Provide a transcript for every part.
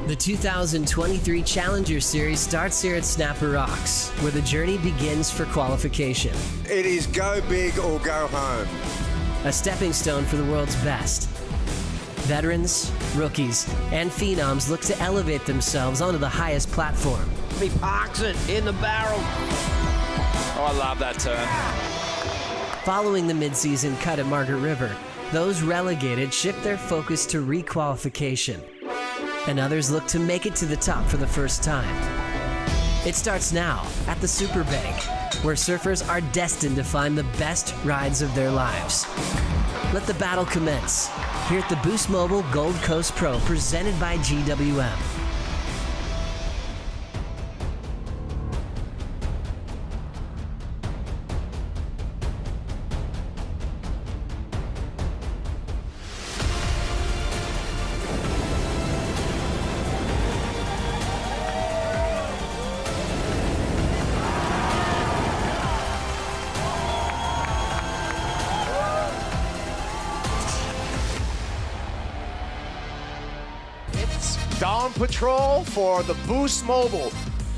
The 2023 Challenger Series starts here at Snapper Rocks, where the journey begins for qualification. It is go big or go home. A stepping stone for the world's best. Veterans, rookies, and phenoms look to elevate themselves onto the highest platform. He parks it in the barrel. Oh, I love that turn. Following the mid-season cut at Margaret River, those relegated shift their focus to requalification, and others look to make it to the top for the first time. It starts now at the Superbank, where surfers are destined to find the best rides of their lives. Let the battle commence here at the Boost Mobile Gold Coast Pro, presented by GWM. Dawn Patrol for the Boost Mobile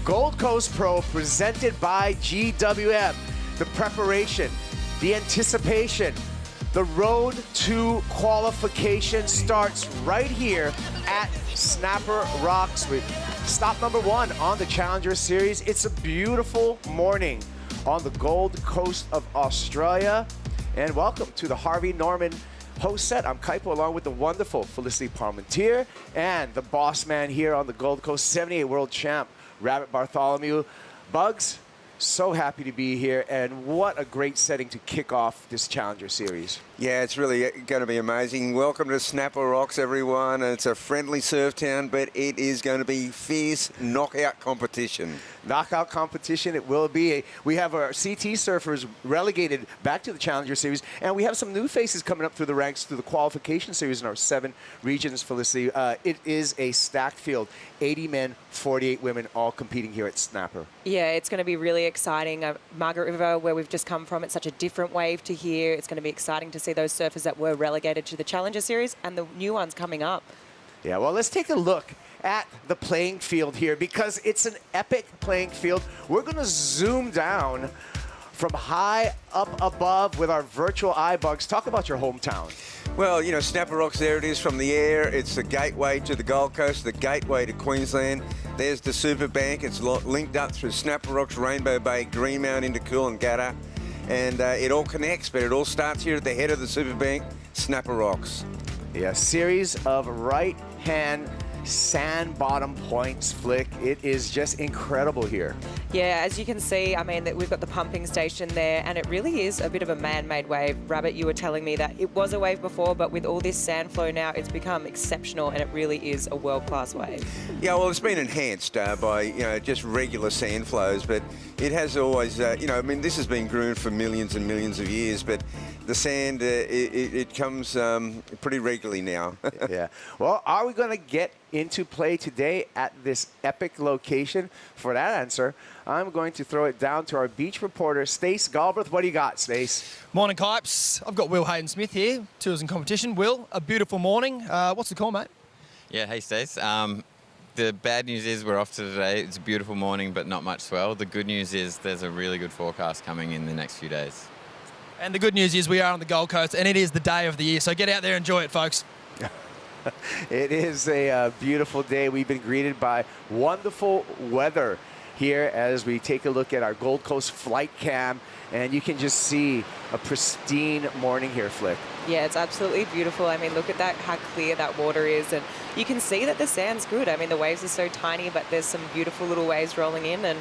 Gold Coast Pro, presented by GWM. The preparation, the anticipation, the road to qualification starts right here at Snapper Rocks with stop number 1 on the Challenger Series. It's a beautiful morning on the Gold Coast of Australia. And welcome to the Harvey Norman host set. I'm Kaipo, along with the wonderful Felicity Parmentier and the boss man here on the Gold Coast, 78 world champ, Rabbit Bartholomew. Bugs, so happy to be here, and what a great setting to kick off this Challenger Series. Yeah, it's really going to be amazing. Welcome to Snapper Rocks, everyone. It's a friendly surf town, but it is going to be fierce knockout competition. Knockout competition it will be. We have our CT surfers relegated back to the Challenger Series, and we have some new faces coming up through the ranks through the qualification series in our 7 regions, Felicity. It is a stacked field, 80 men, 48 women, all competing here at Snapper. Yeah, it's going to be really exciting. Margaret River, where we've just come from, it's such a different wave to here. It's going to be exciting to see those surfers that were relegated to the Challenger Series and the new ones coming up. Yeah, well, let's take a look at the playing field here, because it's an epic playing field. We're going to zoom down from high up above with our virtual eye, Bugs. Talk about your hometown. Well, you know, Snapper Rocks, there it is from the air. It's the gateway to the Gold Coast, the gateway to Queensland. There's the Superbank. It's linked up through Snapper Rocks, Rainbow Bay, Greenmount into Coolangatta. And it all connects, but it all starts here at the head of the Superbank, Snapper Rocks. Yeah, series of right-hand sand bottom points, Flick. It is just incredible here. Yeah, as you can see, I mean, that we've got the pumping station there, and it really is a bit of a man-made wave. Rabbit, you were telling me that it was a wave before, but with all this sand flow now, it's become exceptional, and it really is a world-class wave. Yeah, well, it's been enhanced by, you know, just regular sand flows, but it has always, you know, I mean, this has been groomed for millions and millions of years, but the sand, it comes pretty regularly now. Yeah. Well, are we going to get into play today at this epic location? For that answer, I'm going to throw it down to our beach reporter, Stace Galbraith. What do you got, Stace? Morning, Kipes. I've got Will Hayden-Smith here, Tours and Competition. Will, a beautiful morning. What's the call, mate? Yeah, hey, Stace. The bad news is we're off to today. It's a beautiful morning, but not much swell. The good news is there's a really good forecast coming in the next few days. And the good news is we are on the Gold Coast, and it is the day of the year. So get out there and enjoy it, folks. It is a beautiful day. We've been greeted by wonderful weather here as we take a look at our Gold Coast flight cam, and you can just see a pristine morning here, Flick. Yeah, it's absolutely beautiful. I mean, look at that, how clear that water is, and you can see that the sand's good. I mean, the waves are so tiny, but there's some beautiful little waves rolling in, and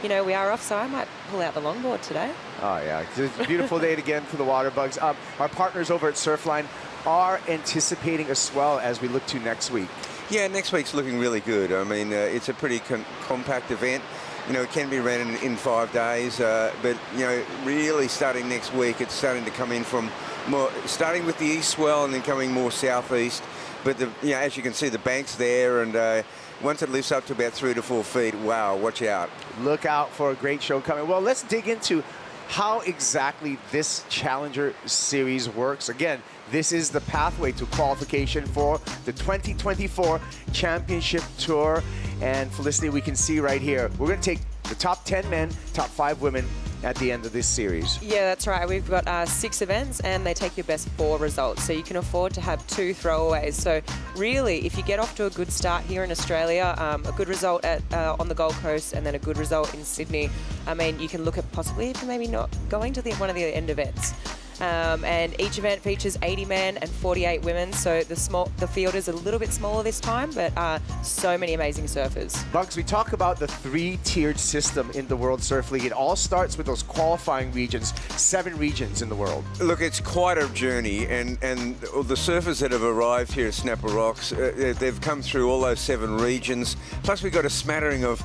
you know, we are off, so I might pull out the longboard today. Oh, yeah. It's a beautiful day again for the water bugs. Our partners over at Surfline are anticipating a swell as we look to next week. Yeah, next week's looking really good. I mean, it's a pretty compact event. You know, it can be ran in 5 days, but, you know, really starting next week, it's starting to come in from more, starting with the east swell and then coming more southeast. But, you know, as you can see, the bank's there, and once it lifts up to about 3 to 4 feet, wow, watch out. Look out for a great show coming. Well, let's dig into how exactly this Challenger Series works. Again, This is the pathway to qualification for the 2024 Championship Tour. And Felicity, we can see right here, we're going to take the top 10 men, top 5 women at the end of this series. Yeah, that's right. We've got 6 events and they take your best 4 results. So you can afford to have 2 throwaways. So really, if you get off to a good start here in Australia, a good result on the Gold Coast and then a good result in Sydney, I mean, you can look at possibly maybe not going to one of the end events. And each event features 80 men and 48 women, so the field is a little bit smaller this time, but so many amazing surfers. Bugs, we talk about the 3-tiered system in the World Surf League. It all starts with those qualifying regions, 7 regions in the world. Look, it's quite a journey, and the surfers that have arrived here at Snapper Rocks, they've come through all those 7 regions. Plus, we've got a smattering of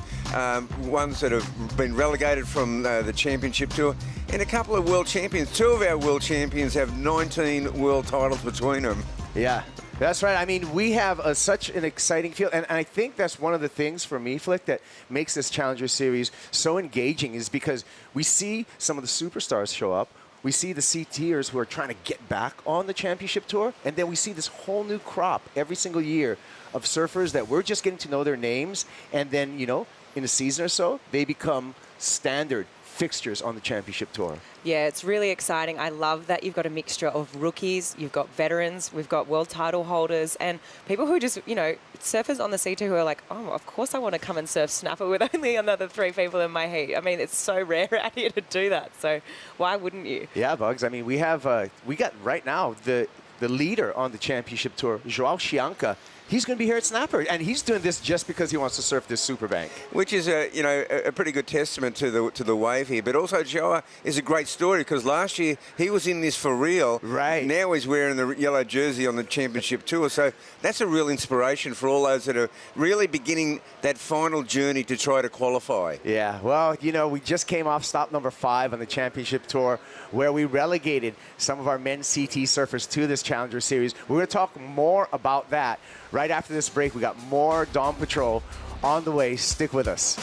ones that have been relegated from the Championship Tour, and a couple of world champions. 2 of our world champions have 19 world titles between them. Yeah, that's right. I mean, we have such an exciting field, and I think that's one of the things for me, Flick, that makes this Challenger Series so engaging is because we see some of the superstars show up. We see the C-tiers who are trying to get back on the Championship Tour, and then we see this whole new crop every single year of surfers that we're just getting to know their names, and then, you know, in a season or so, they become standard fixtures on the Championship Tour. Yeah, it's really exciting. I love that you've got a mixture of rookies, you've got veterans, we've got world title holders, and people who just, you know, surfers on the C2 who are like, oh, of course I want to come and surf Snapper with only another 3 people in my heat. I mean, it's so rare out here to do that, so why wouldn't you? Yeah, Bugs. I mean, we have, we got right now the leader on the Championship Tour, Joao Chianca. He's going to be here at Snapper, and he's doing this just because he wants to surf this Superbank. Which is a pretty good testament to the wave here. But also Joa is a great story because last year he was in this for real. Right. Now he's wearing the yellow jersey on the Championship Tour. So that's a real inspiration for all those that are really beginning that final journey to try to qualify. Yeah, well, you know, we just came off stop number 5 on the Championship Tour where we relegated some of our men's CT surfers to this Challenger Series. We're going to talk more about that right after this break. We got more Dawn Patrol on the way. Stick with us.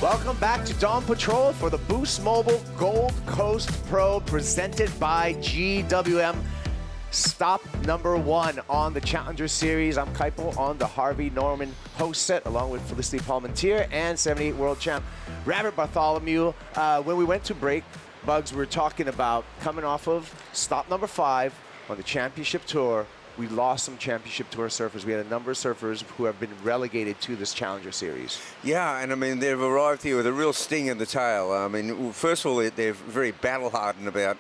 Welcome back to Dawn Patrol for the Boost Mobile Gold Coast Pro presented by GWM. Stop number 1 on the Challenger Series. I'm Kaipo on the Harvey Norman host set along with Felicity Palmentier and 78 world champ Robert Bartholomew. When we went to break, Bugs, we were talking about coming off of stop number 5 on the championship tour. We lost some championship tour surfers. We had a number of surfers who have been relegated to this Challenger Series. Yeah, and I mean, they've arrived here with a real sting in the tail. I mean, first of all, they're very battle-hardened about,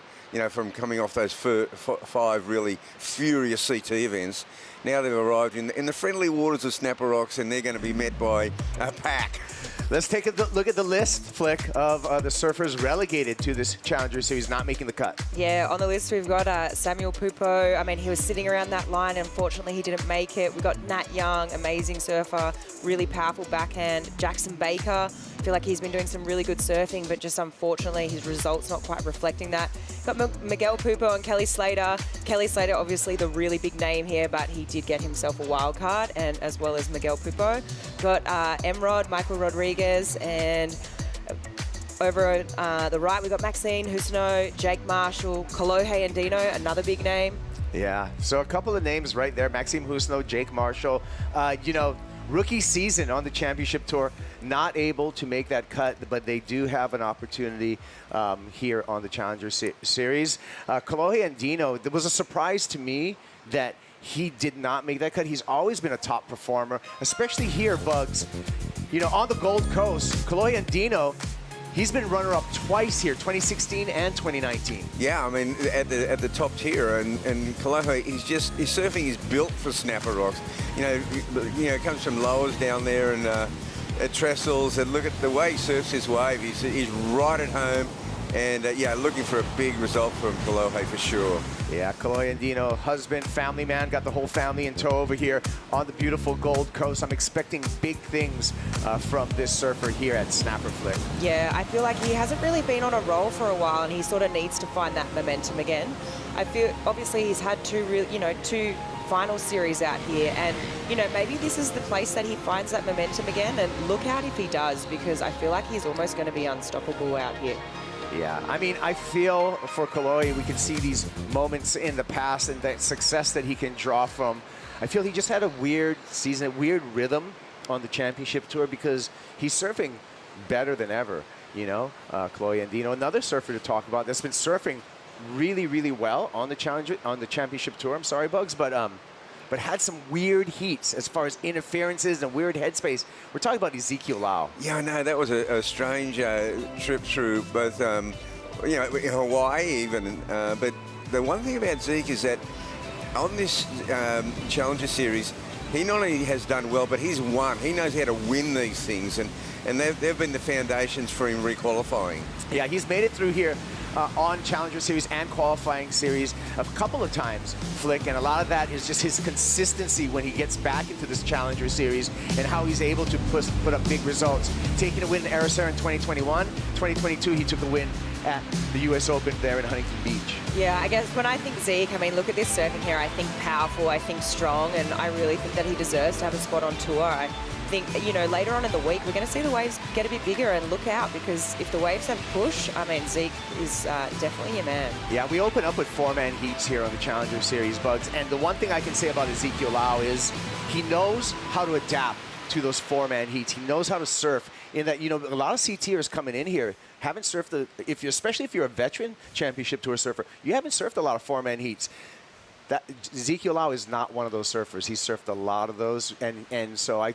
from coming off those 5 really furious CT events. Now they've arrived in the friendly waters of Snapper Rocks, and they're going to be met by a pack. Let's take a look at the list, Flick, of the surfers relegated to this Challenger Series, not making the cut. Yeah, on the list we've got Samuel Pupo. I mean, he was sitting around that line. Unfortunately, he didn't make it. We've got Nat Young, amazing surfer, really powerful backhand. Jackson Baker, I feel like he's been doing some really good surfing, but just unfortunately his results not quite reflecting that. Got Miguel Pupo and Kelly Slater. Kelly Slater, obviously the really big name here, but he did get himself a wild card, and as well as Miguel Pupo. Got Emrod, Michael Rodriguez, and over the right, we've got Maxine Husno, Jake Marshall, Kolohe and Dino, another big name. Yeah, so a couple of names right there, Maxime Husno, Jake Marshall. Rookie season on the championship tour, not able to make that cut, but they do have an opportunity here on the Challenger Series. Kolohe and Dino, there was a surprise to me that he did not make that cut. He's always been a top performer, especially here, Bugs. On the Gold Coast, Kolohe and Dino, he's been runner-up twice here, 2016 and 2019. Yeah, I mean, at the top tier, and Kolohe, his surfing is built for Snapper Rocks. It comes from lowers down there and at trestles, and look at the way he surfs his wave. He's right at home, and looking for a big result from Kolohe for sure. Yeah, Kolohe and Dino, husband, family man, got the whole family in tow over here on the beautiful Gold Coast. I'm expecting big things from this surfer here at Snapper Flick. Yeah, I feel like he hasn't really been on a roll for a while, and he sort of needs to find that momentum again. I feel obviously he's had two final series out here, and maybe this is the place that he finds that momentum again, and look out if he does, because I feel like he's almost going to be unstoppable out here. Yeah, I mean, I feel for Kolohe, we can see these moments in the past and that success that he can draw from. I feel he just had a weird season, a weird rhythm on the championship tour, because he's surfing better than ever, Kolohe and Dino. Another surfer to talk about that's been surfing really, really well on the championship tour. I'm sorry, Bugs, but had some weird heats as far as interferences and weird headspace. We're talking about Ezekiel Lau. Yeah, I know, that was a strange trip through both, Hawaii even. But the one thing about Zeke is that on this Challenger Series, he not only has done well, but he's won. He knows how to win these things, and they've been the foundations for him requalifying. Yeah, he's made it through here on Challenger Series and qualifying series a couple of times, Flick, and a lot of that is just his consistency when he gets back into this Challenger Series and how he's able to put up big results. Taking a win in Ericeira in 2021, 2022 he took a win at the US Open there in Huntington Beach. Yeah, I guess when I think Zeke, I mean, look at this surfing here. I think powerful, I think strong, and I really think that he deserves to have a spot on tour. I think, later on in the week, we're going to see the waves get a bit bigger, and look out, because if the waves have push, I mean, Zeke is definitely your man. Yeah, we open up with 4-man heats here on the Challenger Series, Bugs, and the one thing I can say about Ezekiel Lau is he knows how to adapt to those 4-man heats. He knows how to surf in that, a lot of CTers coming in here haven't surfed especially if you're a veteran championship tour surfer, you haven't surfed a lot of 4-man heats. Ezekiel Lau is not one of those surfers. He's surfed a lot of those, and so I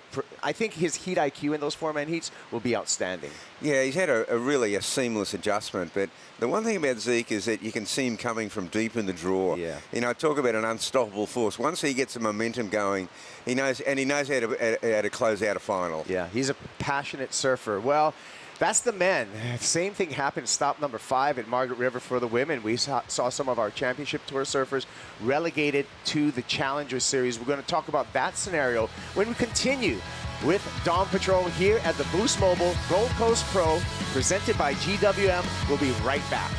think his heat IQ in those 4-man heats will be outstanding. Yeah, he's had a really seamless adjustment, but the one thing about Zeke is that you can see him coming from deep in the draw. Yeah. Talk about an unstoppable force. Once he gets the momentum going, he knows how to close out a final. Yeah, he's a passionate surfer. Well, that's the men. Same thing happened stop number 5 at Margaret River for the women. We saw some of our championship tour surfers relegated to the Challenger Series. We're going to talk about that scenario when we continue with Dawn Patrol here at the Boost Mobile Gold Coast Pro, presented by GWM. We'll be right back.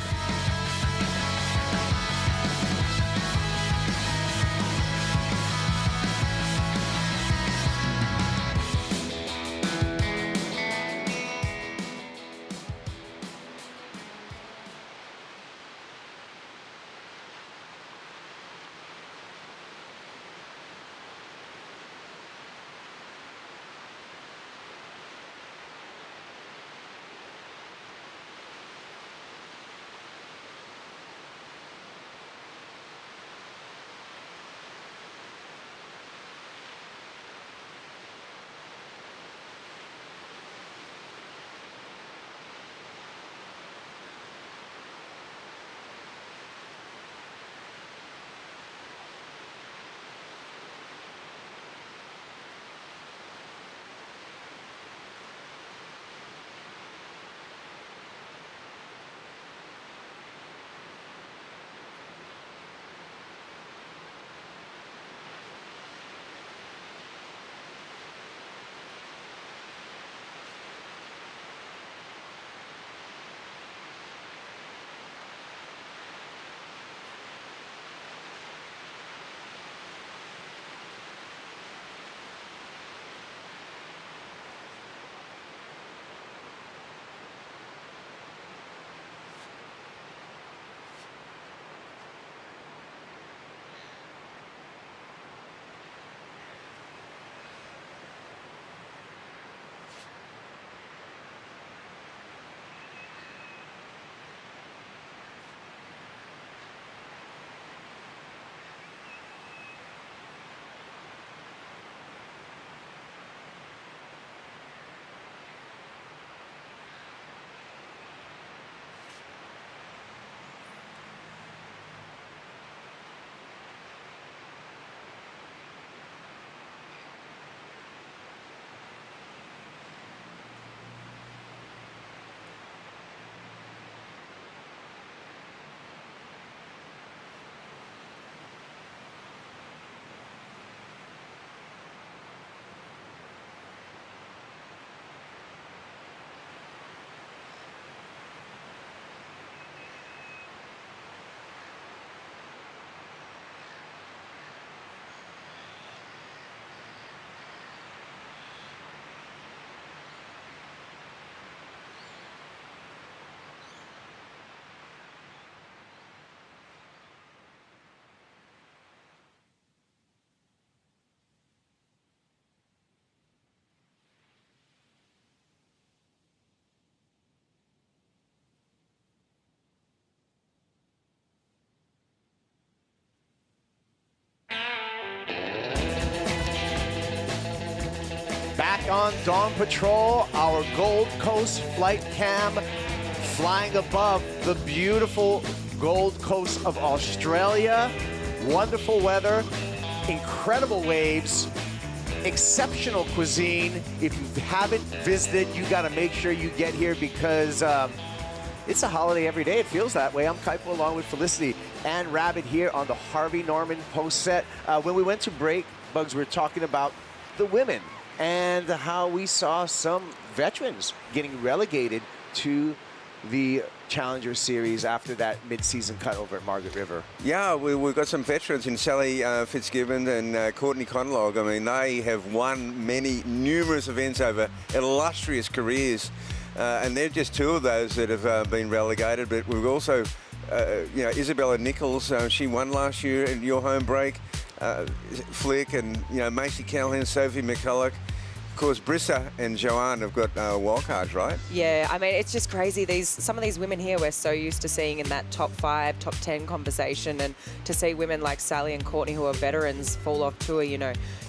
on Dawn Patrol, our Gold Coast flight cam flying above the beautiful Gold Coast of Australia. Wonderful weather, incredible waves, exceptional cuisine. If you haven't visited, you got to make sure you get here because it's a holiday every day. It feels that way. I'm Kaipo along with Felicity and Rabbit here on the Harvey Norman post set. When we went to break, Bugs, we were talking about the women and how we saw some veterans getting relegated to the Challenger Series after that mid-season cut over at Margaret River. Yeah, we've got some veterans in Sally Fitzgibbon and Courtney Conlog. I mean, they have won numerous events over illustrious careers, and they're just two of those that have been relegated. But we've also, Isabella Nichols, she won last year at your home break. Flick and, Macy Callahan, Sophie McCulloch. Of course, Brissa and Joanne have got wildcards, right? Yeah, I mean, it's just crazy. Some of these women here we're so used to seeing in that top 5, top 10 conversation, and to see women like Sally and Courtney who are veterans fall off tour,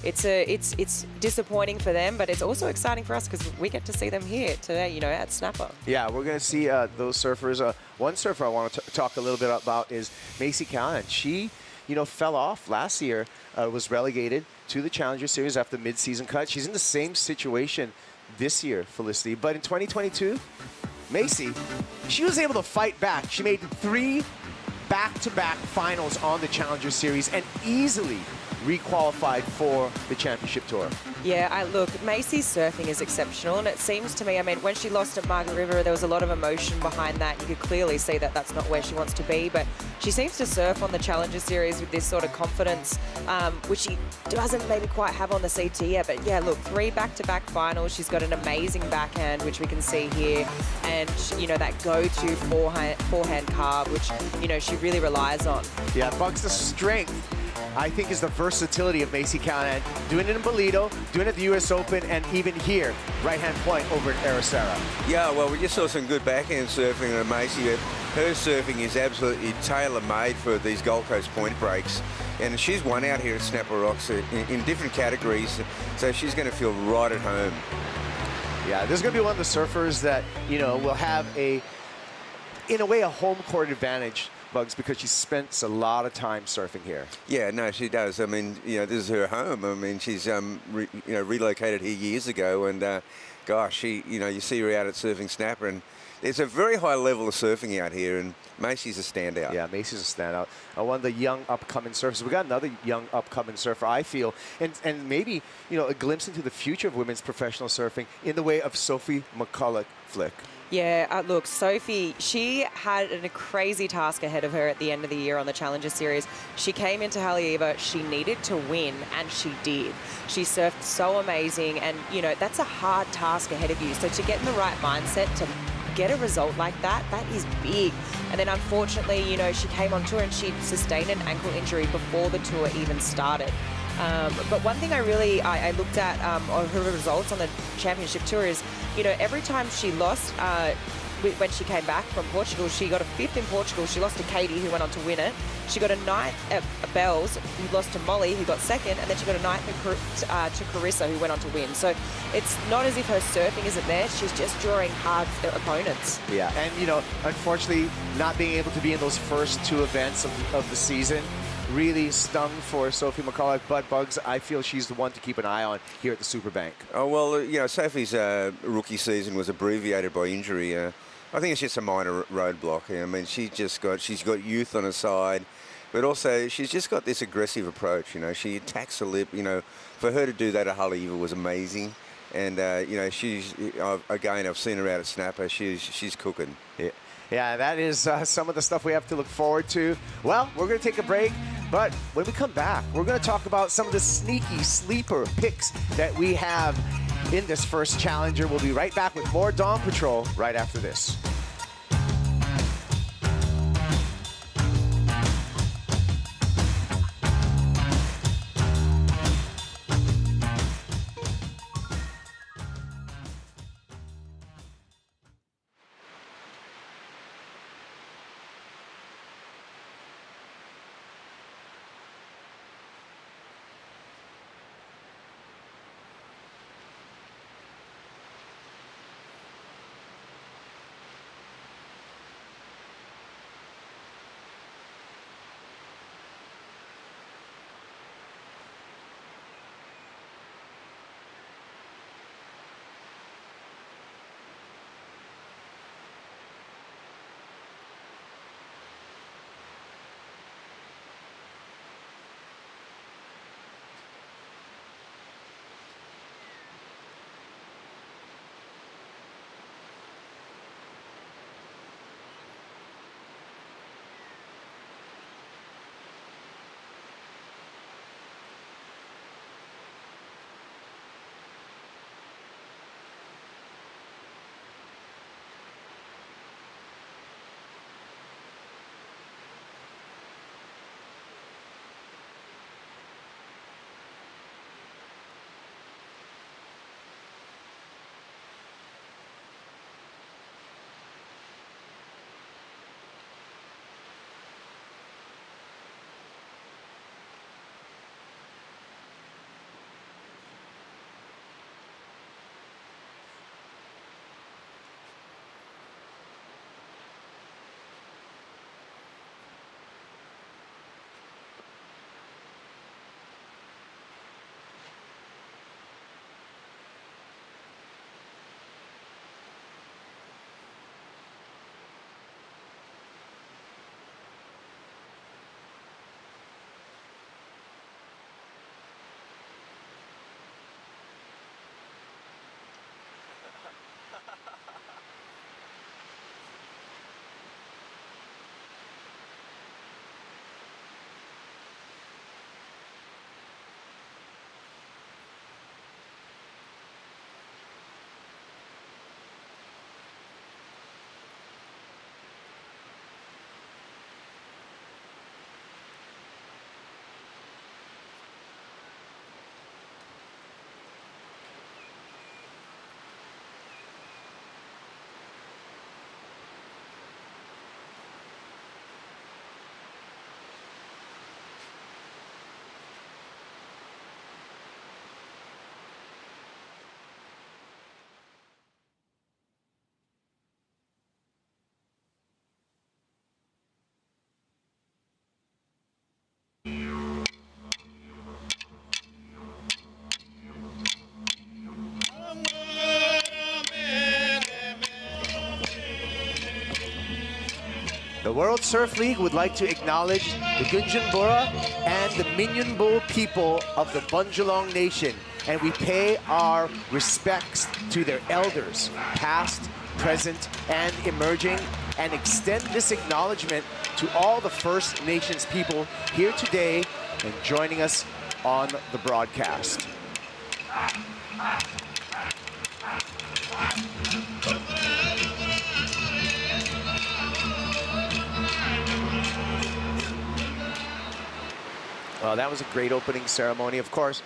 it's disappointing for them, but it's also exciting for us because we get to see them here today, at Snapper. Yeah, we're going to see those surfers. One surfer I want to talk a little bit about is Macy Callahan. She, fell off last year, was relegated to the Challenger Series after the mid-season cut. She's in the same situation this year, Felicity. But in 2022, Macy, she was able to fight back. She made 3 back-to-back finals on the Challenger Series and easily requalified for the championship tour. Yeah, look, Macy's surfing is exceptional, and it seems to me, when she lost at Margaret River, there was a lot of emotion behind that. You could clearly see that that's not where she wants to be, but she seems to surf on the Challenger Series with this sort of confidence, which she doesn't maybe quite have on the CT yet. But yeah, look, 3 back-to-back finals. She's got an amazing backhand, which we can see here, and that go-to forehand carve, which she really relies on. Yeah, Bugs, the strength, I think, is the versatility of Macy Callahan. Doing it in Bolito, doing it at the U.S. Open, and even here, right-hand point over at Aracera. Yeah, well, we just saw some good backhand surfing on Macy. Her surfing is absolutely tailor-made for these Gold Coast point breaks. And she's won out here at Snapper Rocks in different categories, so she's going to feel right at home. Yeah, this is going to be one of the surfers that, will have in a way, a home court advantage, Bugs, because she spends a lot of time surfing here. Yeah, no, she does. I mean, this is her home. I mean, she's relocated here years ago, and gosh, you see her out at Surfing Snapper, and there's a very high level of surfing out here, and Macy's a standout. Yeah, Macy's a standout. One of the young upcoming surfers. We got another young upcoming surfer, I feel, and maybe a glimpse into the future of women's professional surfing in the way of Sophie McCulloch Flick. Yeah, look, Sophie, she had a crazy task ahead of her at the end of the year on the Challenger Series. She came into Haleiwa, she needed to win, and she did. She surfed so amazing, and, that's a hard task ahead of you. So to get in the right mindset, to get a result like that, that is big. And then unfortunately, she came on tour and she sustained an ankle injury before the tour even started. But one thing I looked at on her results on the championship tour is, every time she lost, when she came back from Portugal, she got a 5th in Portugal. She lost to Katie, who went on to win it. She got a 9th at Bells, who lost to Molly, who got 2nd, and then she got a 9th to Carissa, who went on to win. So it's not as if her surfing isn't there. She's just drawing hard opponents. Yeah, and, unfortunately, not being able to be in those first 2 events of the season really stung for Sophie McCulloch, but Bugs, I feel she's the one to keep an eye on here at the Superbank. Oh, well, Sophie's rookie season was abbreviated by injury. I think it's just a minor roadblock. I mean, she's got youth on her side, but also she's just got this aggressive approach. She attacks the lip. For her to do that at Haleiwa was amazing. And, she's, again, I've seen her out at Snapper. She's cooking. Yeah. Yeah, that is some of the stuff we have to look forward to. Well, we're going to take a break, but when we come back, we're going to talk about some of the sneaky sleeper picks that we have in this first Challenger. We'll be right back with more Dawn Patrol right after this. The World Surf League would like to acknowledge the Gunjambura and the Minyunbul people of the Bunjalong Nation, and we pay our respects to their elders, past, present, and emerging, and extend this acknowledgement to all the First Nations people here today and joining us on the broadcast. Well, that was a great opening ceremony. Of course,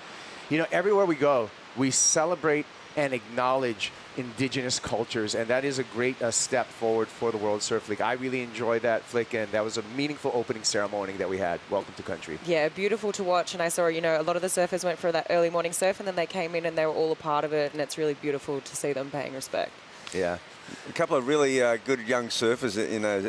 you know, everywhere we go, we celebrate and acknowledge indigenous cultures, and that is a great step forward for the World Surf League. I really enjoyed that, Flick, and that was a meaningful opening ceremony that we had. Welcome to country. Yeah, beautiful to watch, and I saw, you know, a lot of the surfers went for that early morning surf, and then they came in and they were all a part of it, and it's really beautiful to see them paying respect. Yeah. A couple of really good young surfers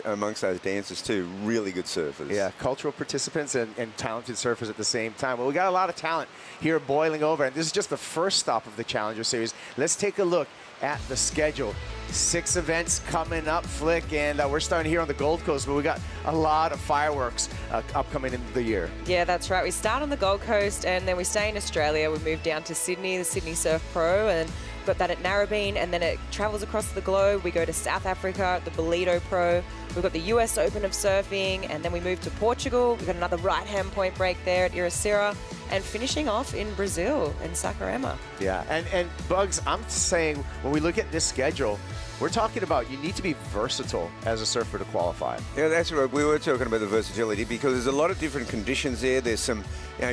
amongst those dancers too. Really good surfers. Yeah, cultural participants and talented surfers at the same time. Well, we got a lot of talent here boiling over, and this is just the first stop of the Challenger Series. Let's take a look at the schedule. 6 events coming up, Flick, and we're starting here on the Gold Coast, but we got a lot of fireworks upcoming in the year. Yeah, that's right. We start on the Gold Coast, and then we stay in Australia. We move down to Sydney, the Sydney Surf Pro, and got that at Narrabeen, and then it travels across the globe. We go to South Africa, the Bolido Pro. We've got the US Open of Surfing, and then we move to Portugal. We've got another right-hand point break there at Iracema, and finishing off in Brazil, in Saquarema. Yeah, and Bugs, I'm saying, when we look at this schedule, we're talking about you need to be versatile as a surfer to qualify. Yeah, that's right. We were talking about the versatility because there's a lot of different conditions there. There's some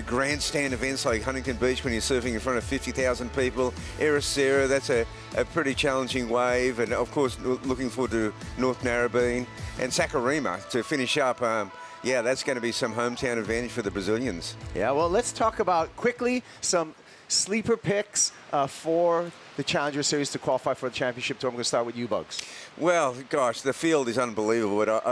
grandstand events like Huntington Beach when you're surfing in front of 50,000 people. Iracema, that's a pretty challenging wave. And, of course, looking forward to North Narrabeen. And Saquarema to finish up. Yeah, that's going to be some hometown advantage for the Brazilians. Yeah, well, let's talk about quickly some sleeper picks for the Challenger Series to qualify for the championship tour. I'm going to start with you, Bugs. Well, gosh, the field is unbelievable. But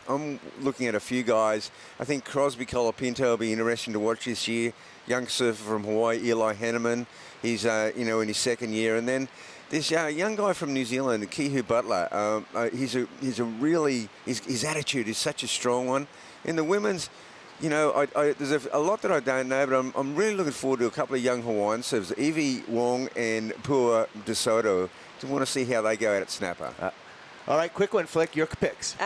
I'm looking at a few guys. I think Crosby Colapinto will be interesting to watch this year. Young surfer from Hawaii, Eli Henneman. He's in his second year, and then this young guy from New Zealand, Kihu Butler. His attitude is such a strong one. In the women's, there's a lot that I don't know, but I'm really looking forward to a couple of young Hawaiian surfers, Evie Wong and Pua De Soto. I want to see how they go out at Snapper. All right, quick one, Flick, your picks.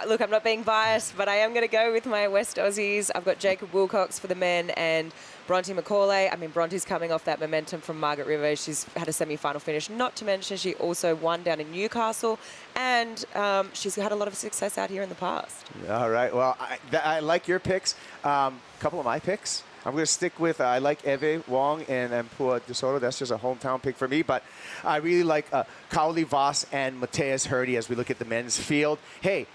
Look, I'm not being biased, but I am going to go with my West Aussies. I've got Jacob Wilcox for the men and Bronte McCauley. I mean, Bronte's coming off that momentum from Margaret River. She's had a semi-final finish. Not to mention she also won down in Newcastle, and she's had a lot of success out here in the past. All right, well, I like your picks. A couple of my picks. I'm going to stick with, I like Eve Wong and Pua De Soto. That's just a hometown pick for me. But I really like Kaoli Voss and Mateus Hurdy as we look at the men's field. Hey,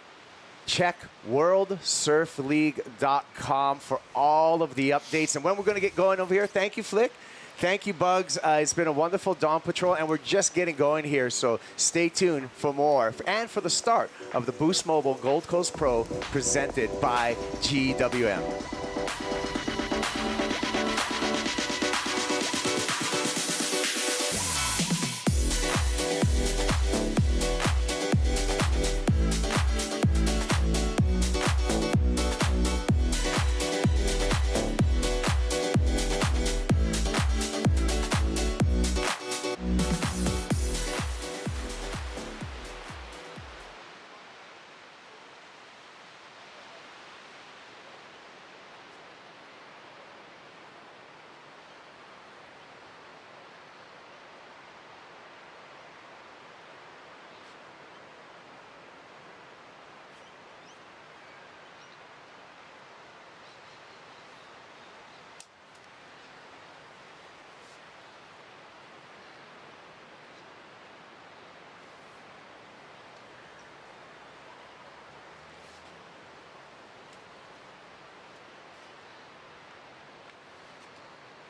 check worldsurfleague.com for all of the updates. And when we're going to get going over here, thank you, Flick. Thank you, Bugs. It's been a wonderful Dawn Patrol, and we're just getting going here. So stay tuned for more and for the start of the Boost Mobile Gold Coast Pro presented by GWM.